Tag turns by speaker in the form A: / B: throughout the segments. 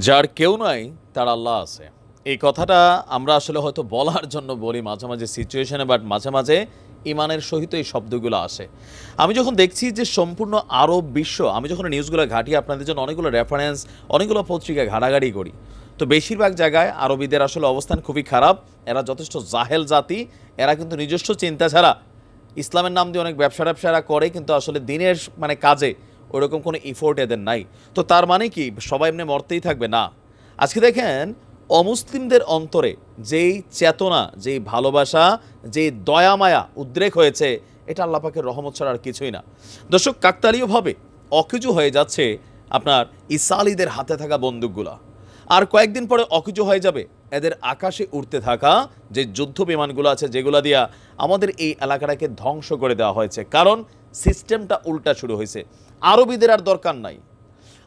A: যার কেউ নাই তার আল্লাহ আছে। এই কথাটা আমরা আসলে হয়তো বলার জন্য বলি মাঝে মাঝে সিচুয়েশনে, বাট মাঝে মাঝে ইমানের সহিত এই শব্দগুলো আসে। আমি যখন দেখছি যে সম্পূর্ণ আরব বিশ্ব, আমি যখন নিউজগুলো ঘাঁটি আপনাদের জন্য অনেকগুলো রেফারেন্স, অনেকগুলো পত্রিকা ঘাটাঘাটি করি, তো বেশিরভাগ জায়গায় আরবিদের আসলে অবস্থান খুবই খারাপ। এরা যথেষ্ট জাহেল জাতি। এরা কিন্তু নিজস্ব চিন্তা ছাড়া ইসলামের নাম দিয়ে অনেক ব্যবসা ট্যাবসারা করে, কিন্তু আসলে দিনের কাজে ওরকম কোনো ইফোর্ট এদের নাই। তো তার মানে কি সবাই এমনি মরতেই থাকবে? না। আজকে দেখেন অমুসলিমদের অন্তরে যেই চেতনা, যেই ভালোবাসা, যেই দয়া মায়া উদ্রেক হয়েছে, এটা আল্লাহ পাকের রহমত ছাড়া আর কিছুই না। দর্শক, কাকতালীয়ভাবে অকেজু হয়ে যাচ্ছে আপনার ইসরায়েলিদের হাতে থাকা বন্দুকগুলা। আর কয়েকদিন পরে অকেজু হয়ে যাবে এদের আকাশে উড়তে থাকা যে যুদ্ধ বিমানগুলো আছে, যেগুলো দিয়া আমাদের এই এলাকাটাকে ধ্বংস করে দেওয়া হয়েছে। কারণ সিস্টেমটা উল্টা শুরু হয়েছে। আরবিদের আর দরকার নাই।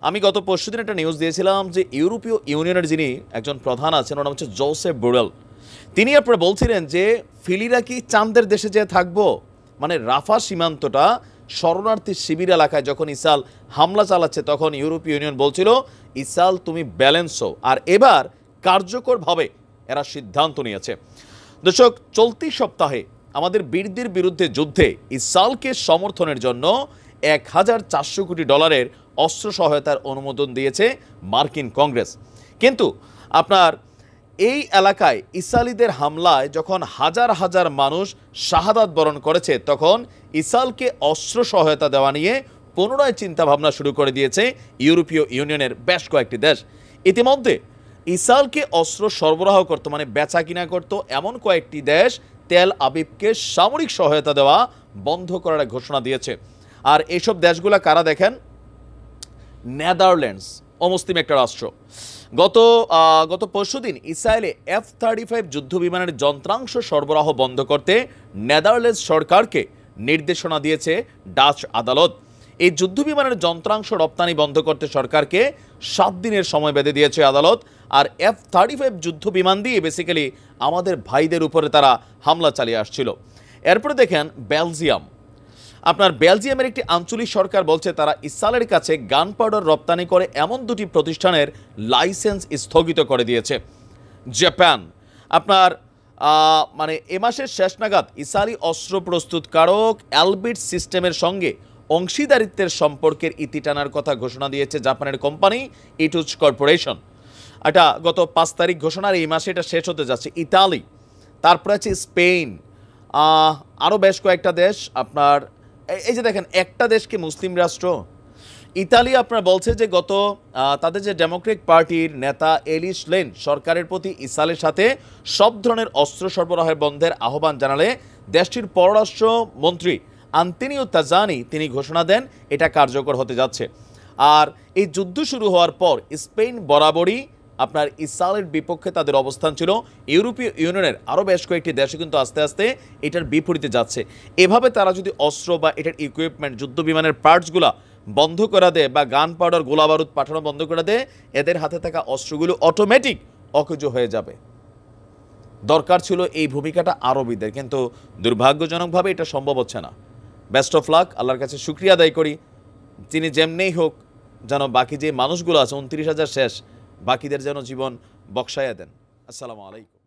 A: আমি গত পরশুদিন একটা নিউজ দিয়েছিলাম যে ইউরোপীয় ইউনিয়নের যিনি একজন প্রধান আছেন, ওর নাম হচ্ছে জোসেফ বোরেল। তিনি আপনারা বলছিলেন যে ফিলিরা কি চাঁদের দেশে যেয়ে থাকবো? রাফা সীমান্তটা শরণার্থী শিবির এলাকায় যখন ইসরায়েল হামলা চালাচ্ছে, তখন ইউরোপীয় ইউনিয়ন বলছিল ইসরায়েল তুমি ব্যালেন্স হও। আর এবার কার্যকরভাবে এরা সিদ্ধান্ত নিয়েছে। দর্শক, চলতি সপ্তাহে আমাদের বীরদের বিরুদ্ধে যুদ্ধে ইসরায়েলকে সমর্থনের জন্য $1,400 কোটি অস্ত্র সহায়তার অনুমোদন দিয়েছে মার্কিন কংগ্রেস। কিন্তু আপনার এই এলাকায় ইসরায়েলিদের হামলায় যখন হাজার হাজার মানুষ শাহাদাত বরণ করেছে, তখন ইসরায়েলকে অস্ত্র সহায়তা দেওয়া নিয়ে পুনরায় চিন্তাভাবনা শুরু করে দিয়েছে ইউরোপীয় ইউনিয়নের বেশ কয়েকটি দেশ। ইতিমধ্যে ইসরায়েলকে অস্ত্র সরবরাহ করত, বেচা কিনা করত এমন কয়েকটি দেশ তেল আবিবকে সামরিক সহায়তা দেওয়া বন্ধ করার ঘোষণা দিয়েছে। আর এইসব দেশগুলো কারা দেখেন? নেদারল্যান্ডস, অমুসলিম একটা রাষ্ট্র। গত পরশুদিন ইসরায়েলে F-35 যুদ্ধ বিমানের যন্ত্রাংশ সরবরাহ বন্ধ করতে নেদারল্যান্ডস সরকারকে নির্দেশনা দিয়েছে ডাচ আদালত। এই যুদ্ধ বিমানের যন্ত্রাংশ রপ্তানি বন্ধ করতে সরকারকে 7 দিনের সময় বেঁধে দিয়েছে আদালত। আর F-35 যুদ্ধ বিমান দিয়ে বেসিক্যালি আমাদের ভাইদের উপরে তারা হামলা চালিয়ে আসছিল। এরপরে দেখেন বেলজিয়াম। বেলজিয়ামের একটি আঞ্চলিক সরকার বলছে তারা ইসরায়েলের কাছে গান পাউডার রপ্তানি করে এমন 2টি প্রতিষ্ঠানের লাইসেন্স স্থগিত করে দিয়েছে। জাপান এ মাসের শেষ নাগাদ ইসরায়েলি অস্ত্র প্রস্তুতকারক অ্যালবিট সিস্টেমের সঙ্গে অংশীদারিত্বের সম্পর্কের ইতি টানার কথা ঘোষণা দিয়েছে জাপানের কোম্পানি ইটুচ কর্পোরেশন। এটা গত 5 তারিখ ঘোষণার, এই মাসে এটা শেষ হতে যাচ্ছে। ইতালি, তারপরে আছে স্পেন, আরও বেশ কয়েকটা দেশ। এই যে দেখেন, একটা দেশকে মুসলিম রাষ্ট্র ইতালি বলছে যে তাদের যে ডেমোক্রেটিক পার্টির নেতা এলিস লেন সরকারের প্রতি ইসরায়েলের সাথে সব ধরনের অস্ত্র সরবরাহের বন্ধের আহ্বান জানালে দেশটির পররাষ্ট্র মন্ত্রী আন্তোনিও তাজানি তিনি ঘোষণা দেন এটা কার্যকর হতে যাচ্ছে। আর এই যুদ্ধ শুরু হওয়ার পর স্পেন বরাবরই ইসরায়েলের বিপক্ষে তাদের অবস্থান ছিল। ইউরোপীয় ইউনিয়নের আরও বেশ কয়েকটি দেশে কিন্তু আস্তে আস্তে এটার বিপরীতে যাচ্ছে। এভাবে তারা যদি অস্ত্র বা এটার ইকুইপমেন্ট, যুদ্ধ বিমানের পার্টসগুলো বন্ধ করে দেয় বা গান পাউডার, গোলা বারুদ পাঠানো বন্ধ করে দেয়, এদের হাতে থাকা অস্ত্রগুলো অটোমেটিক অকেজো হয়ে যাবে। দরকার ছিল এই ভূমিকাটা আরবিদের, কিন্তু দুর্ভাগ্যজনকভাবে এটা সম্ভব হচ্ছে না। বেস্ট অফ লাক, আল্লাহর কাছে শুকরিয়া আদায় করি, তিনি যেমনেই হোক যেন বাকি যে মানুষগুলো আছে 29,000 শেষ, বাকিদের যেন জীবন বকশায়া দেন। আসসালামু আলাইকুম।